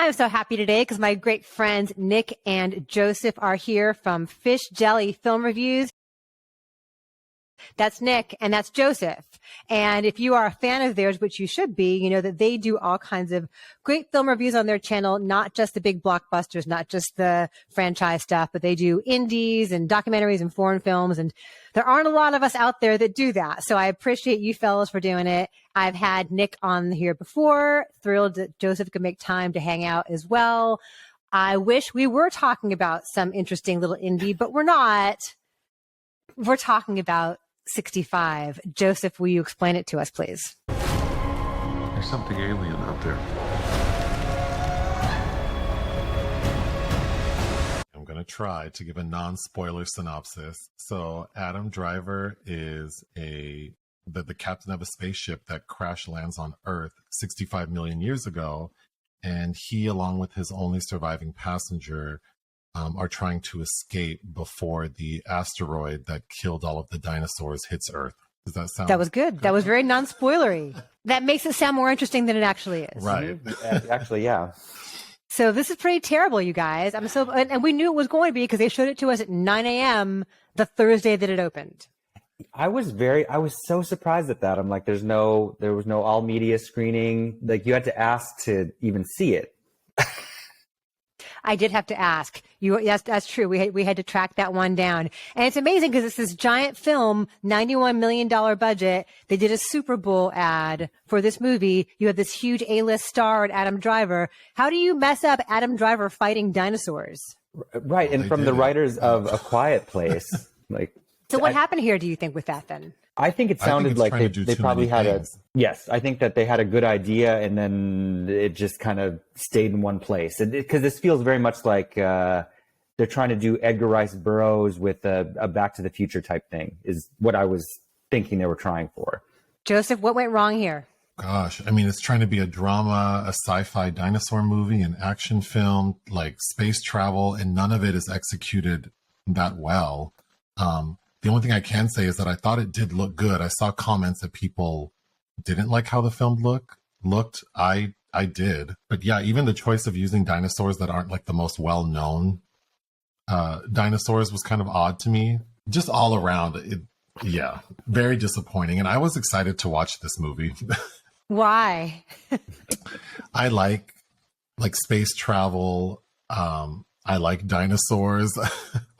I'm so happy today because my great friends Nick and Joseph are here from Fish Jelly Film Reviews. That's Nick and that's Joseph. And if you are a fan of theirs, which you should be, you know that they do all kinds of great film reviews on their channel, not just the big blockbusters, not just the franchise stuff, but they do indies and documentaries and foreign films. And there aren't a lot of us out there that do that. So I appreciate you fellas for doing it. I've had Nick on here before, thrilled that Joseph could make time to hang out as well. I wish we were talking about some interesting little indie, but we're not. We're talking about 65. Joseph, will you explain it to us, please? There's something alien out there. I'm going to try to give a non-spoiler synopsis. So Adam Driver is the captain of a spaceship that crash lands on Earth 65 million years ago. And he, along with his only surviving passenger, are trying to escape before the asteroid that killed all of the dinosaurs hits Earth. Does that sound? That was good. That was very non-spoilery. That makes it sound more interesting than it actually is. Right. Actually, yeah. So this is pretty terrible, you guys. And we knew it was going to be because they showed it to us at 9 a.m. the Thursday that it opened. I was so surprised at that. I'm like, there was no all media screening. Like, you had to ask to even see it. I did have to ask you. Yes, that's true. We had to track that one down. And it's amazing because it's this giant film, $91 million budget. They did a Super Bowl ad for this movie. You have this huge A-list star, Adam Driver. How do you mess up Adam Driver fighting dinosaurs? Right. And from the writers of A Quiet Place, like. So what happened here, do you think, with that then? I think it sounded like they probably had yes, I think that they had a good idea and then it just kind of stayed in one place. Because this feels very much like they're trying to do Edgar Rice Burroughs with a Back to the Future type thing is what I was thinking they were trying for. Joseph, what went wrong here? Gosh, I mean, it's trying to be a drama, a sci-fi dinosaur movie, an action film, like space travel, and none of it is executed that well. The only thing I can say is that I thought it did look good. I saw comments that people didn't like how the film looked. I did. But yeah, even the choice of using dinosaurs that aren't like the most well-known dinosaurs was kind of odd to me. Just all around, very disappointing. And I was excited to watch this movie. Why? I like space travel. I like dinosaurs.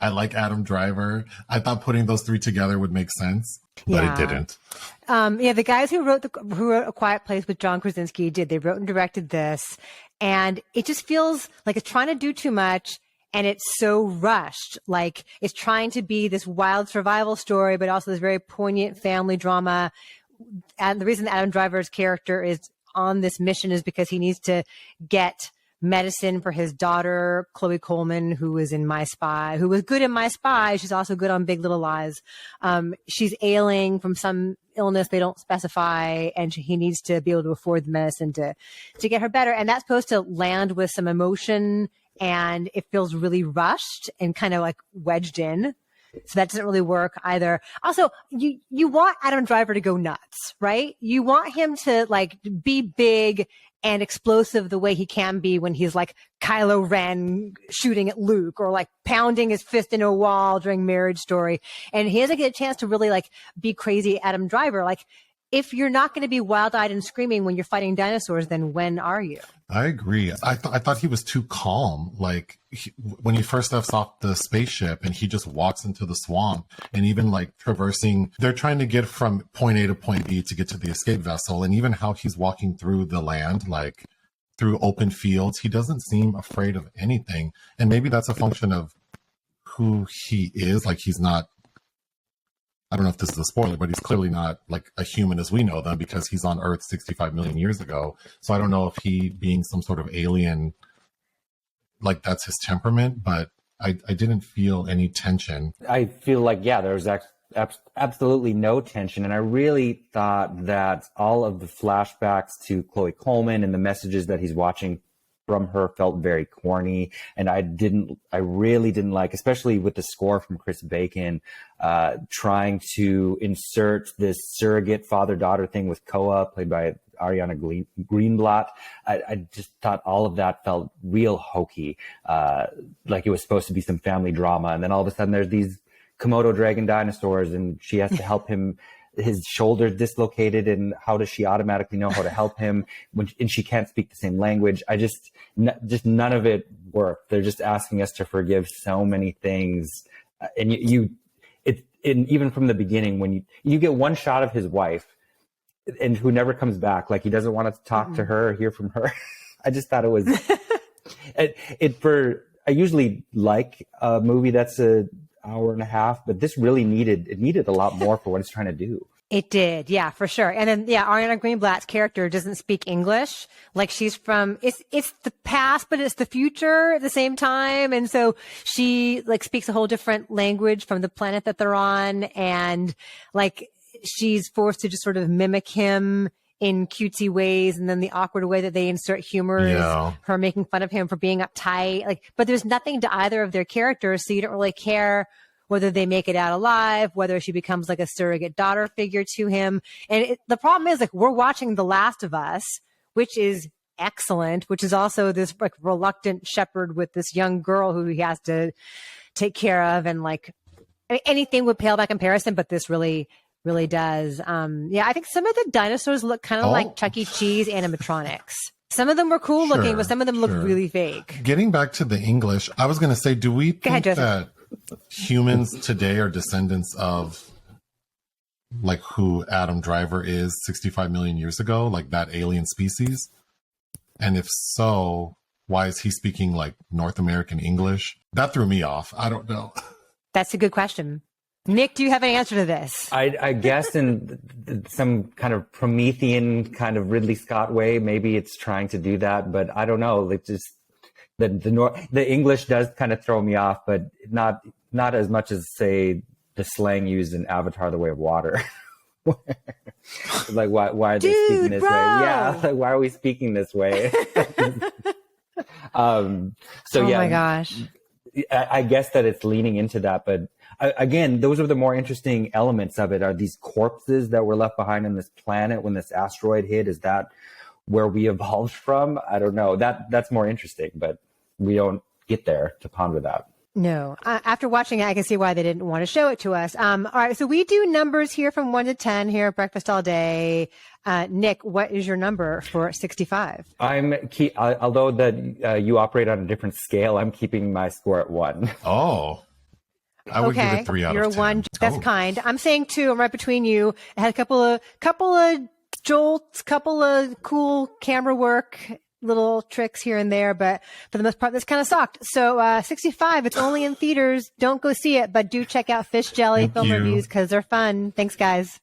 I like Adam Driver. I thought putting those three together would make sense, but it didn't. The guys who wrote A Quiet Place with John Krasinski they wrote and directed this, and it just feels like it's trying to do too much, and it's so rushed. Like it's trying to be this wild survival story, but also this very poignant family drama. And the reason that Adam Driver's character is on this mission is because he needs to get medicine for his daughter, Chloe Coleman, who was in My Spy, who was good in My Spy. She's also good on Big Little Lies. She's ailing from some illness they don't specify, and he needs to be able to afford the medicine to get her better. And that's supposed to land with some emotion, and it feels really rushed and kind of like wedged in. So that doesn't really work either. Also, you want Adam Driver to go nuts, right? You want him to like be big and explosive the way he can be when he's like Kylo Ren shooting at Luke or like pounding his fist into a wall during Marriage Story. And he doesn't get a chance to really like be crazy Adam Driver. Like if you're not going to be wild-eyed and screaming when you're fighting dinosaurs, then when are you? I agree. I thought he was too calm. Like when he first steps off the spaceship and he just walks into the swamp, and even like traversing, they're trying to get from point A to point B to get to the escape vessel. And even how he's walking through the land, like through open fields, he doesn't seem afraid of anything. And maybe that's a function of who he is. Like he's not, I don't know if this is a spoiler, but he's clearly not like a human as we know them because he's on Earth 65 million years ago. So I don't know if he being some sort of alien, like that's his temperament, but I didn't feel any tension. I feel like, there's absolutely no tension. And I really thought that all of the flashbacks to Chloe Coleman and the messages that he's watching from her felt very corny, and I really didn't like, especially with the score from Chris Bacon, trying to insert this surrogate father-daughter thing with Koa, played by Ariana Greenblatt. I just thought all of that felt real hokey, like it was supposed to be some family drama. And then all of a sudden there's these Komodo dragon dinosaurs and she has to help him. His shoulder dislocated, and how does she automatically know how to help him and she can't speak the same language? Just none of it worked. They're just asking us to forgive so many things. And even from the beginning, when you get one shot of his wife and who never comes back, like he doesn't want to talk to her or hear from her. I just thought it was, I usually like a movie that's a hour and a half, but this really needed a lot more for what it's trying to do. It did, yeah, for sure. And then, yeah, Ariana Greenblatt's character doesn't speak English. Like she's from, it's the past, but it's the future at the same time. And so she like speaks a whole different language from the planet that they're on. And like she's forced to just sort of mimic him in cutesy ways. And then the awkward way that they insert humor is her making fun of him for being uptight. Like, but there's nothing to either of their characters. So you don't really care whether they make it out alive, whether she becomes like a surrogate daughter figure to him. And the problem is like, we're watching The Last of Us, which is excellent, which is also this like reluctant shepherd with this young girl who he has to take care of. And like anything would pale by comparison, but this really does. Yeah, I think some of the dinosaurs look kind of like Chuck E. Cheese animatronics. Some of them were cool looking, but some of them look really fake. Getting back to the English, I was going to say, do we think that humans today are descendants of like who Adam Driver is 65 million years ago, like that alien species? And if so, why is he speaking like North American English? That threw me off. I don't know. That's a good question. Nick, do you have an answer to this? I guess in some kind of Promethean kind of Ridley Scott way, maybe it's trying to do that, but I don't know. Like just the English does kind of throw me off, but not as much as say the slang used in Avatar: The Way of Water. Like why are they speaking this way? Yeah, like why are we speaking this way? So yeah, my gosh. I guess that it's leaning into that, but again, those are the more interesting elements of it. Are these corpses that were left behind on this planet when this asteroid hit? Is that where we evolved from? I don't know. That's more interesting, but we don't get there to ponder that. No. After watching it, I can see why they didn't want to show it to us. All right. So we do numbers here from 1 to 10 here at Breakfast All Day. Nick, what is your number for 65? Although that you operate on a different scale, I'm keeping my score at 1. Oh. I would give it 3 out of 10. You're a 1. That's kind. I'm saying 2. I'm right between you. It had a couple of jolts, couple of cool camera work, little tricks here and there, but for the most part, this kind of sucked. So 65, it's only in theaters. Don't go see it, but do check out Fish Jelly film reviews because they're fun. Thanks, guys.